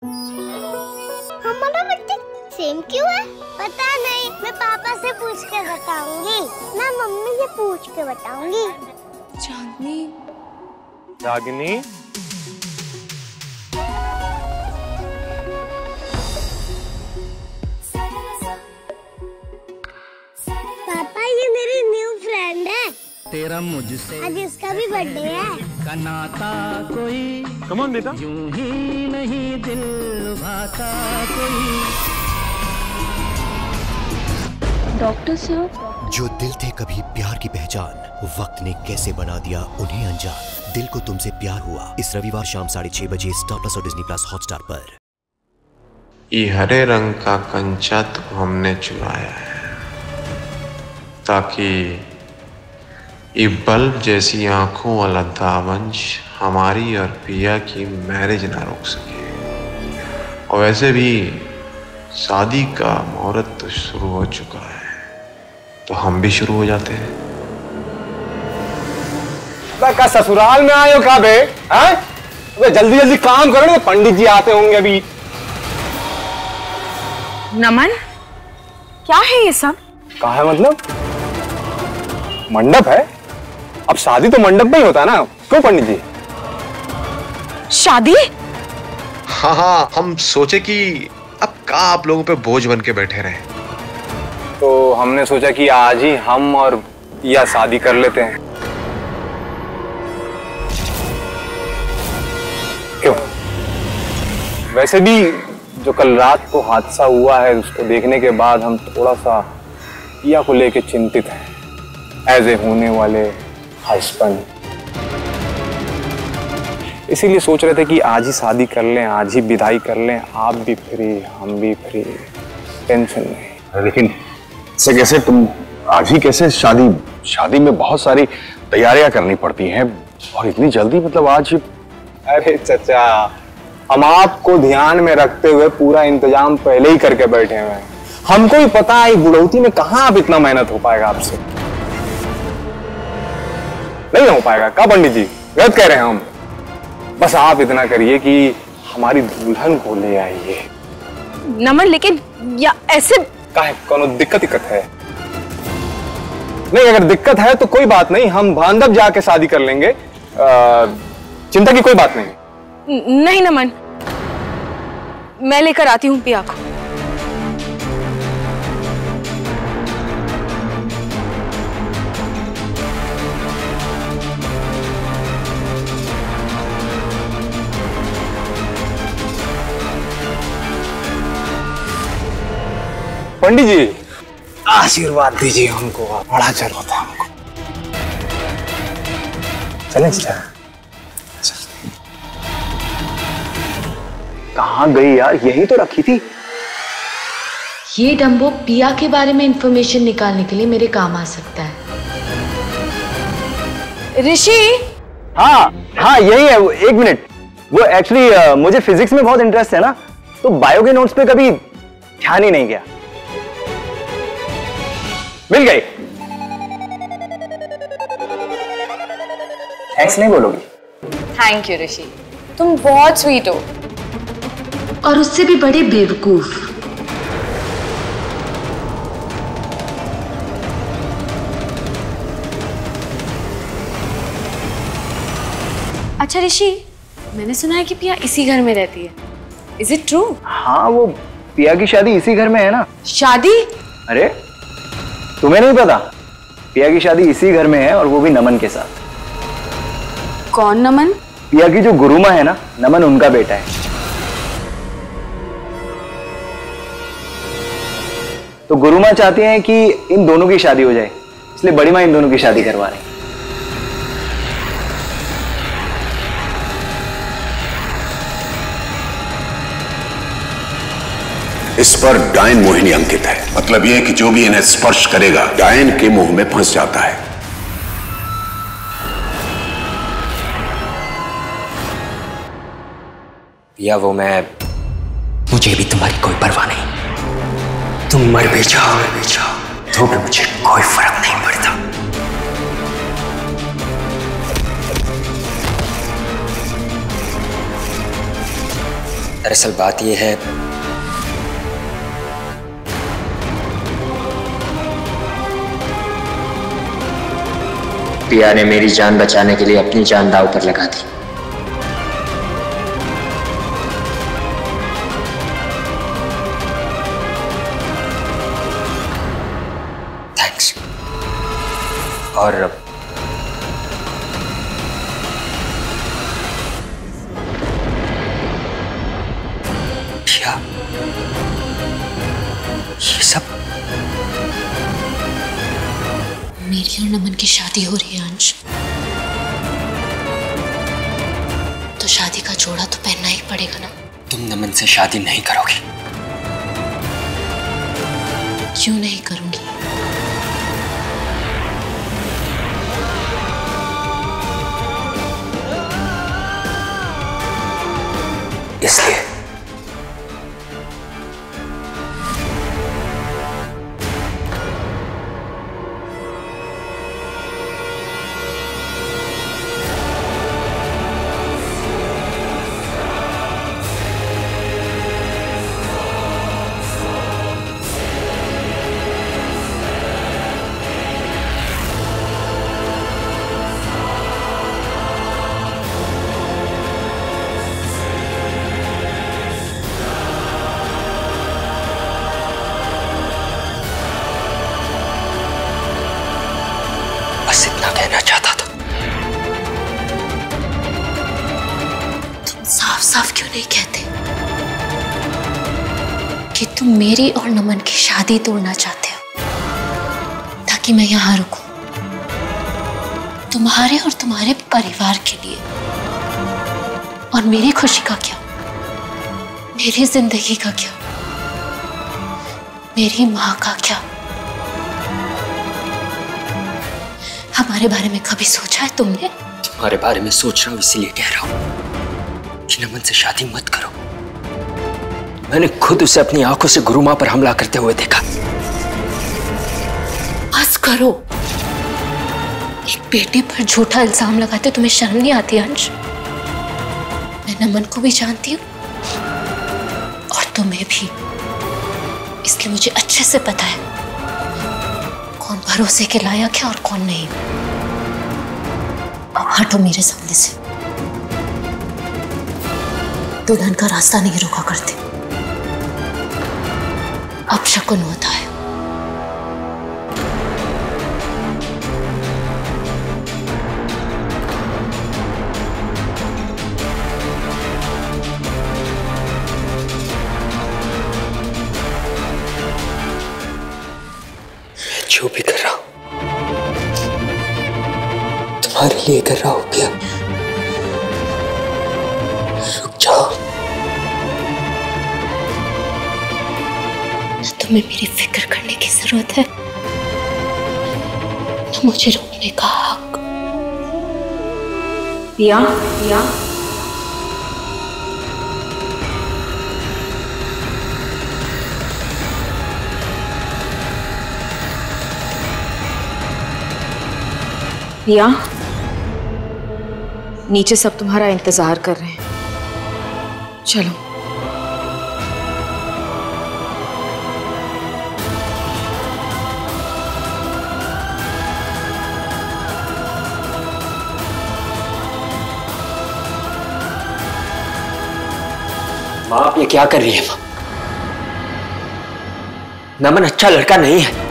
हमारा birthday same क्यों है? पता नहीं, मैं पापा से पूछ के बताऊंगी। मैं मम्मी से पूछ के बताऊंगी। चांदनी, रागिनी, पापा ये मेरी न्यू फ्रेंड है। तेरा मुझसे आज इसका भी बर्थडे है। का नाता कोई कम ऑन बेटा, यूं ही नहीं दिल लुभाता कोई। डॉक्टर साहब, जो दिल थे कभी प्यार की पहचान, वक्त ने कैसे बना दिया उन्हें अनजान। दिल को तुमसे प्यार हुआ इस रविवार शाम 6:30 बजे स्टार प्लस और डिज्नी प्लस हॉटस्टार पर। ये हरे रंग का कंचा तो हमने चुराया है ताकि ये बल्ब जैसी आंखों वाला दावंश हमारी और पिया की मैरिज ना रोक सके। और वैसे भी शादी का मुहूर्त तो शुरू हो चुका है, तो हम भी शुरू हो जाते हैं। का ससुराल में आए हो क्या बे? हैं? जल्दी जल्दी काम करो ना, पंडित जी आते होंगे अभी। नमन, क्या है ये सब? कहाँ है मतलब? मंडप है? अब शादी तो मंडप में ही होता है ना, क्यों पंडित जी? शादी? हाँ हाँ, हम सोचे कि अब का आप लोगों पे बोझ बन के बैठे रहे, तो हमने सोचा कि आज ही हम और या शादी कर लेते हैं। क्यों? वैसे भी जो कल रात को हादसा हुआ है उसको देखने के बाद हम थोड़ा सा पिया को लेके चिंतित हैं, एज ए होने वाले हस्बैंड। इसीलिए सोच रहे थे कि आज ही शादी कर लें, आज ही विदाई कर लें, आप भी फ्री, हम भी फ्री, टेंशन नहीं। लेकिन इससे कैसे, तुम आज ही कैसे? शादी में बहुत सारी तैयारियां करनी पड़ती हैं और इतनी जल्दी, मतलब आज? अरे चचा, हम आपको ध्यान में रखते हुए पूरा इंतजाम पहले ही करके बैठे हुए हैं। हमको भी पता है बुढ़ौती में कहाँ अब इतना मेहनत हो पाएगा आपसे, नहीं हो पाएगा। क्या पंडित जी गलत कह रहे हैं हम? बस आप इतना करिए कि हमारी दुल्हन को ले आइए। नमन, लेकिन या ऐसे काहे, कोनो दिक्कत है? नहीं, अगर दिक्कत है तो कोई बात नहीं, हम बांधव जाके शादी कर लेंगे, चिंता की कोई बात नहीं। नहीं नमन, मैं लेकर आती हूँ पिया को। पंडित जी आशीर्वाद दीजिए हमको, बड़ा जरूरत है हमको। चलें चलें। कहाँ गई यार? यही तो रखी थी। ये डम्बो पिया के बारे में इंफॉर्मेशन निकालने के लिए मेरे काम आ सकता है। ऋषि? हाँ हाँ यही है। एक मिनट, वो एक्चुअली मुझे फिजिक्स में बहुत इंटरेस्ट है ना, तो बायो के नोट्स पे कभी ध्यान ही नहीं गया। मिल गई। थैंक्स नहीं बोलोगी? थैंक यू ऋषि, तुम बहुत स्वीट हो। और उससे भी बड़े बेवकूफ। अच्छा ऋषि, मैंने सुना है कि पिया इसी घर में रहती है। Is it true? हाँ, वो पिया की शादी इसी घर में है ना। शादी? अरे तुम्हें नहीं पता? पिया की शादी इसी घर में है, और वो भी नमन के साथ। कौन नमन? पिया की जो गुरुमा है ना, नमन उनका बेटा है। तो गुरुमा चाहती हैं कि इन दोनों की शादी हो जाए, इसलिए बड़ी माँ इन दोनों की शादी करवा रही है। इस पर डायन मोहिनी अंकित है। मतलब यह कि जो भी इन्हें स्पर्श करेगा डायन के मुंह में फंस जाता है। या वो मैं, मुझे भी तुम्हारी कोई परवाह नहीं। तुम मर भी जाओ तो भी मुझे कोई फर्क नहीं पड़ता। दरअसल बात यह है, पिया ने मेरी जान बचाने के लिए अपनी जान दांव पर लगा दी। थैंक्स। और पिया, ये सब मेरी और नमन की शादी हो रही है अंश, तो शादी का जोड़ा तो पहनना ही पड़ेगा ना। तुम नमन से शादी नहीं करोगी? क्यों नहीं करूंगी? इसलिए बस इतना कहना चाहता था। तुम साफ साफ क्यों नहीं कहते कि तुम मेरी और नमन की शादी तोड़ना चाहते हो, ताकि मैं यहाँ रुकूं, तुम्हारे और तुम्हारे परिवार के लिए। और मेरी खुशी का क्या, मेरी जिंदगी का क्या, मेरी माँ का क्या? हमारे बारे में कभी सोचा है तुमने? तुम्हारे बारे में सोच रहा हूं, इसीलिए कह रहा हूं कि नमन से शादी मत करो। मैंने खुद उसे अपनी आंखों से गुरु मां पर हमला करते हुए देखा। बस करो। एक बेटे पर झूठा इल्जाम लगाते तुम्हें शर्म नहीं आती अंश? मैं नमन को भी जानती हूँ और तुम्हें भी, इसलिए मुझे अच्छे से पता है कौन भरोसे के लायक है और कौन नहीं। अब हटो मेरे सामने से। दुल्हन का रास्ता नहीं रोका करते। अब शकुन होता है। जो भी कर रहा हूं तुम्हारे लिए कर रहा हूं पिया। रुक जाओ। न तुम्हें मेरी फिक्र करने की जरूरत है, न मुझे रोकने का हक। पिया, पिया, पिया, नीचे सब तुम्हारा इंतजार कर रहे हैं। चलो। माँ, आप ये क्या कर रही है? माँ, नमन अच्छा लड़का नहीं है।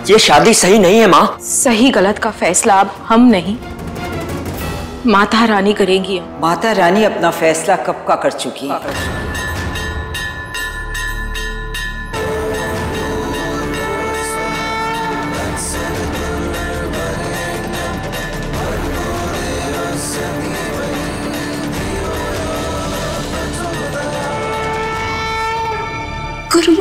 ये शादी सही नहीं है माँ। सही गलत का फैसला अब हम नहीं, माता रानी करेंगी। माता रानी अपना फैसला कब का कर चुकी है। गुरु,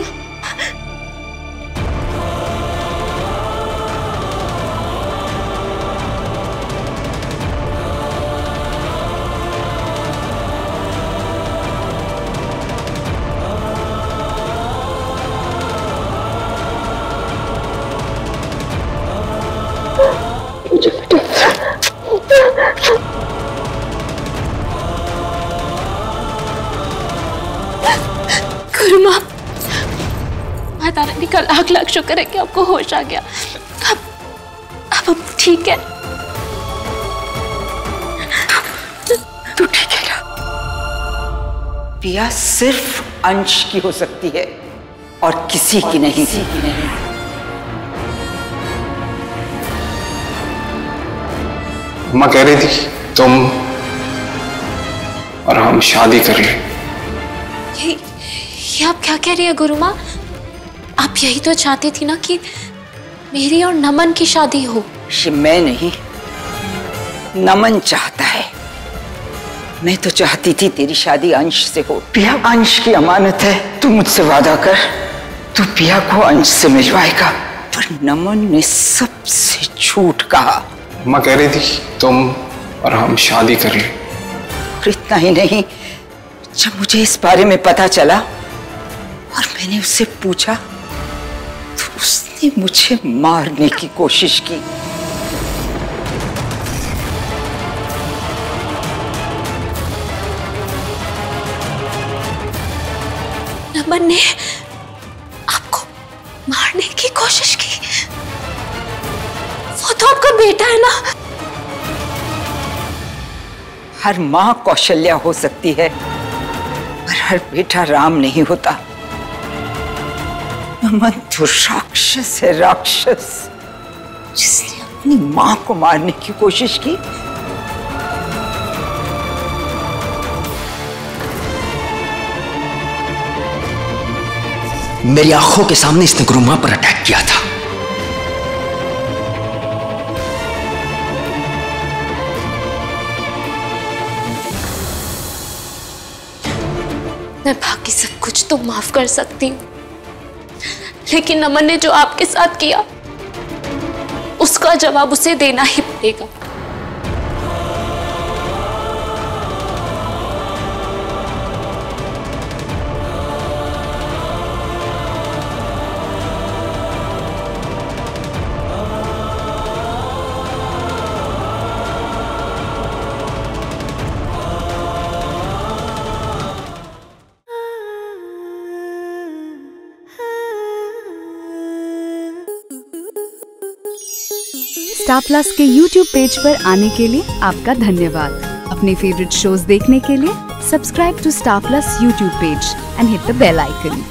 गुरुमा, माता रानी का लाख लाख शुक्र है कि आपको होश आ गया। अब ठीक है। तू ठीक है ना? पिया सिर्फ अंश की हो सकती है और किसी की नहीं। माँ कह रही थी तुम और हम शादी कर लें। ये आप क्या कह रही है गुरु माँ? आप यही तो चाहती थी ना कि मेरी और नमन की शादी हो। ये मैं नहीं, नमन चाहता है। मैं तो चाहती थी तेरी शादी अंश से हो। पिया अंश की अमानत है, तू मुझसे वादा कर, तू पिया को अंश से मिलवाएगा। पर नमन ने सबसे झूठ कहा। माँ कह रही थी तुम और हम शादी कर लें। और इतना ही नहीं, जब मुझे इस बारे में पता चला और मैंने उससे पूछा तो उसने मुझे मारने की कोशिश की। नमन ने आपको मारने की कोशिश की? वो तो आपका बेटा है ना? हर माँ कौशल्या हो सकती है, पर हर बेटा राम नहीं होता। नमन तो राक्षस है, राक्षस, जिसने अपनी माँ को मारने की कोशिश की। मेरी आंखों के सामने इसने गुरु मां पर अटैक किया था। मैं बाकी सब कुछ तो माफ कर सकती हूँ, लेकिन नमन ने जो आपके साथ किया उसका जवाब उसे देना ही पड़ेगा। स्टार प्लस के YouTube पेज पर आने के लिए आपका धन्यवाद। अपने फेवरेट शोज देखने के लिए subscribe to star plus YouTube page and hit the bell icon.